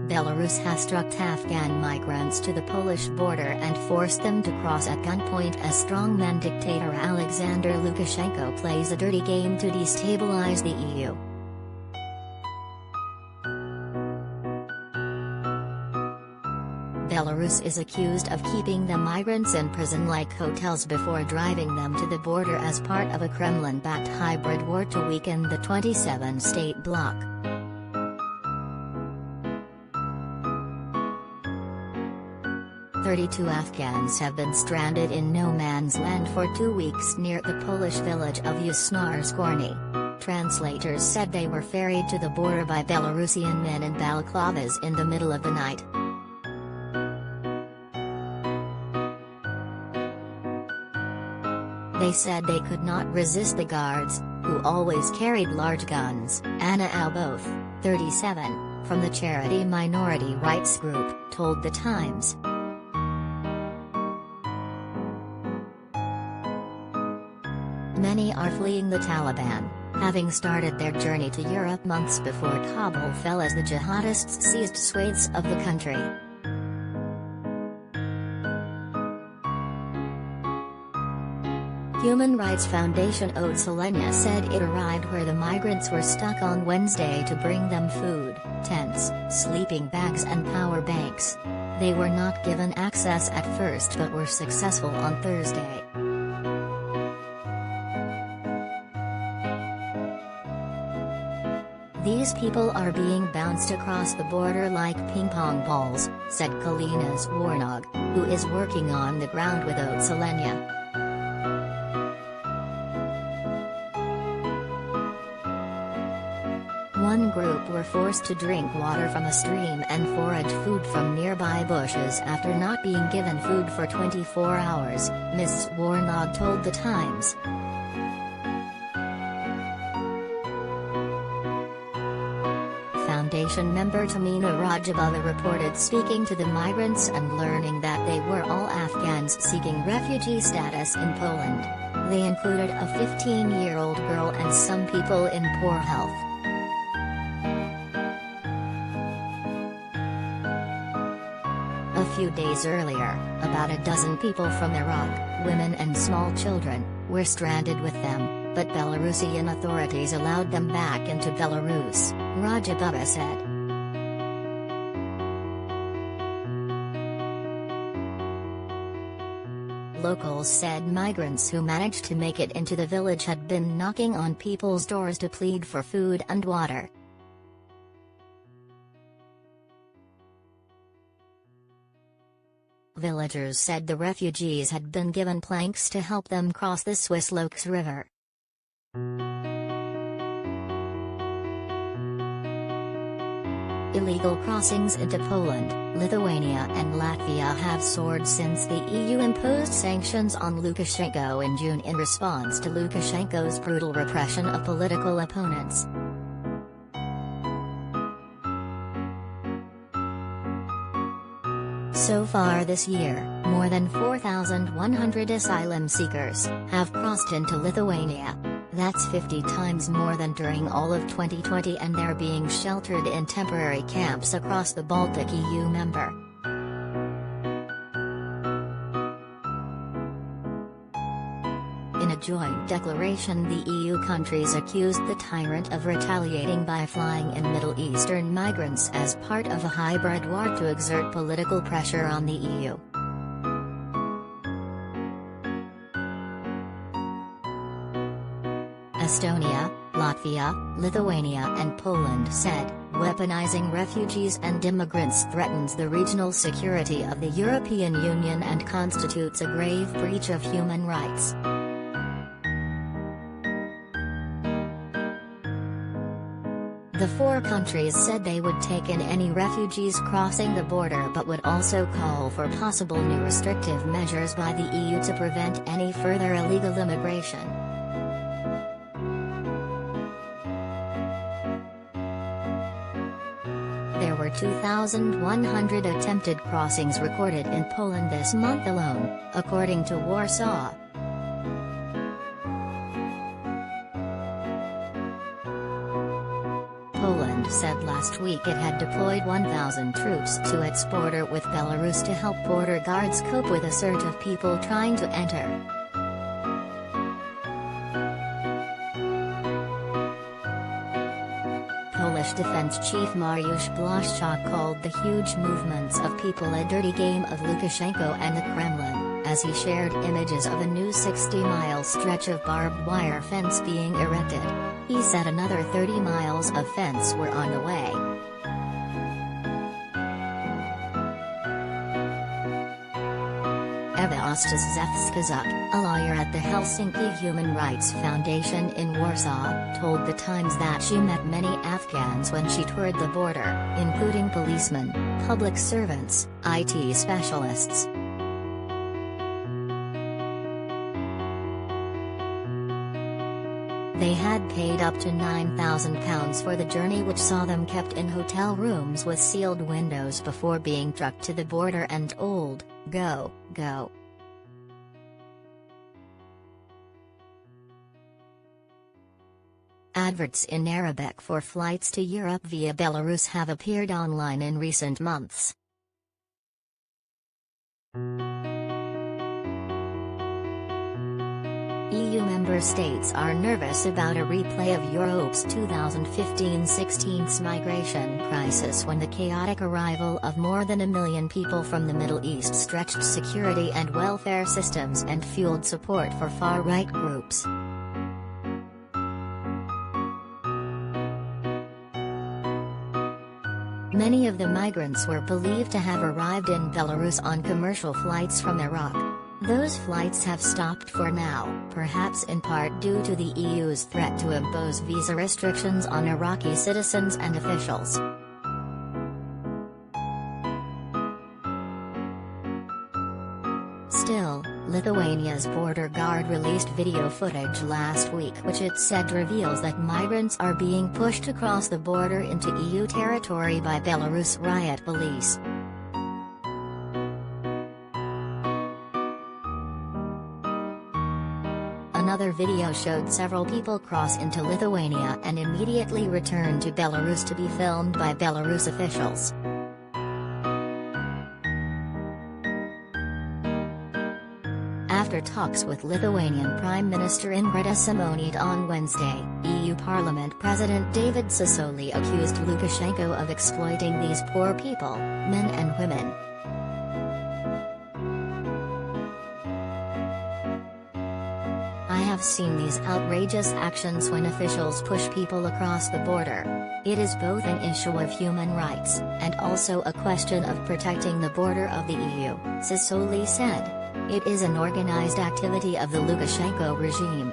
Belarus has trucked Afghan migrants to the Polish border and forced them to cross at gunpoint as strongman dictator Alexander Lukashenko plays a dirty game to destabilize the EU. Belarus is accused of keeping the migrants in prison-like hotels before driving them to the border as part of a Kremlin-backed hybrid war to weaken the 27-state bloc. "32 Afghans have been stranded in no man's land for 2 weeks near the Polish village of Yuzhno-Zgorny." Translators said they were ferried to the border by Belarusian men in balaclavas in the middle of the night. They said they could not resist the guards, who always carried large guns. Anna Alboth, 37, from the charity Minority Rights Group, told The Times. Many are fleeing the Taliban, having started their journey to Europe months before Kabul fell as the jihadists seized swathes of the country. Human Rights Foundation Otsolenia said it arrived where the migrants were stuck on Wednesday to bring them food, tents, sleeping bags and power banks. They were not given access at first but were successful on Thursday. "These people are being bounced across the border like ping-pong balls," said Kalina Zwarnog, who is working on the ground with Otsolenia. One group were forced to drink water from a stream and forage food from nearby bushes after not being given food for 24 hours, Ms. Zwarnog told The Times. Foundation member Tamina Rajabova reported speaking to the migrants and learning that they were all Afghans seeking refugee status in Poland. They included a 15-year-old girl and some people in poor health. A few days earlier, about a dozen people from Iraq, women and small children, were stranded with them, but Belarusian authorities allowed them back into Belarus, Rajabova said. Locals said migrants who managed to make it into the village had been knocking on people's doors to plead for food and water. Villagers said the refugees had been given planks to help them cross the Swiss Lokes River. Illegal crossings into Poland, Lithuania and Latvia have soared since the EU imposed sanctions on Lukashenko in June in response to Lukashenko's brutal repression of political opponents. So far this year, more than 4,100 asylum seekers have crossed into Lithuania. That's 50 times more than during all of 2020, and they're being sheltered in temporary camps across the Baltic EU member. In a joint declaration, the EU countries accused the tyrant of retaliating by flying in Middle Eastern migrants as part of a hybrid war to exert political pressure on the EU. Estonia, Latvia, Lithuania and Poland said, weaponizing refugees and immigrants threatens the regional security of the European Union and constitutes a grave breach of human rights. The four countries said they would take in any refugees crossing the border but would also call for possible new restrictive measures by the EU to prevent any further illegal immigration. There were 2,100 attempted crossings recorded in Poland this month alone, according to Warsaw. Poland Poland said last week it had deployed 1,000 troops to its border with Belarus to help border guards cope with a surge of people trying to enter. Polish Defense Chief Mariusz Błaszczak called the huge movements of people a dirty game of Lukashenko and the Kremlin, as he shared images of a new 60-mile stretch of barbed wire fence being erected. He said another 30 miles of fence were on the way. Ewa Ostaszewska, a lawyer at the Helsinki Human Rights Foundation in Warsaw, told The Times that she met many Afghans when she toured the border, including policemen, public servants, IT specialists. They had paid up to £9,000 for the journey, which saw them kept in hotel rooms with sealed windows before being trucked to the border and told, "Go, go." Adverts in Arabic for flights to Europe via Belarus have appeared online in recent months. EU member states are nervous about a replay of Europe's 2015-16 migration crisis, when the chaotic arrival of more than 1 million people from the Middle East stretched security and welfare systems and fueled support for far-right groups. Many of the migrants were believed to have arrived in Belarus on commercial flights from Iraq. Those flights have stopped for now, perhaps in part due to the EU's threat to impose visa restrictions on Iraqi citizens and officials. Still, Lithuania's border guard released video footage last week which it said reveals that migrants are being pushed across the border into EU territory by Belarus riot police. Another video showed several people cross into Lithuania and immediately return to Belarus to be filmed by Belarus officials. After talks with Lithuanian Prime Minister Ingrida Šimonytė on Wednesday, EU Parliament President David Sassoli accused Lukashenko of exploiting these poor people, men and women. "I have seen these outrageous actions when officials push people across the border. It is both an issue of human rights, and also a question of protecting the border of the EU," Sassoli said. "It is an organized activity of the Lukashenko regime."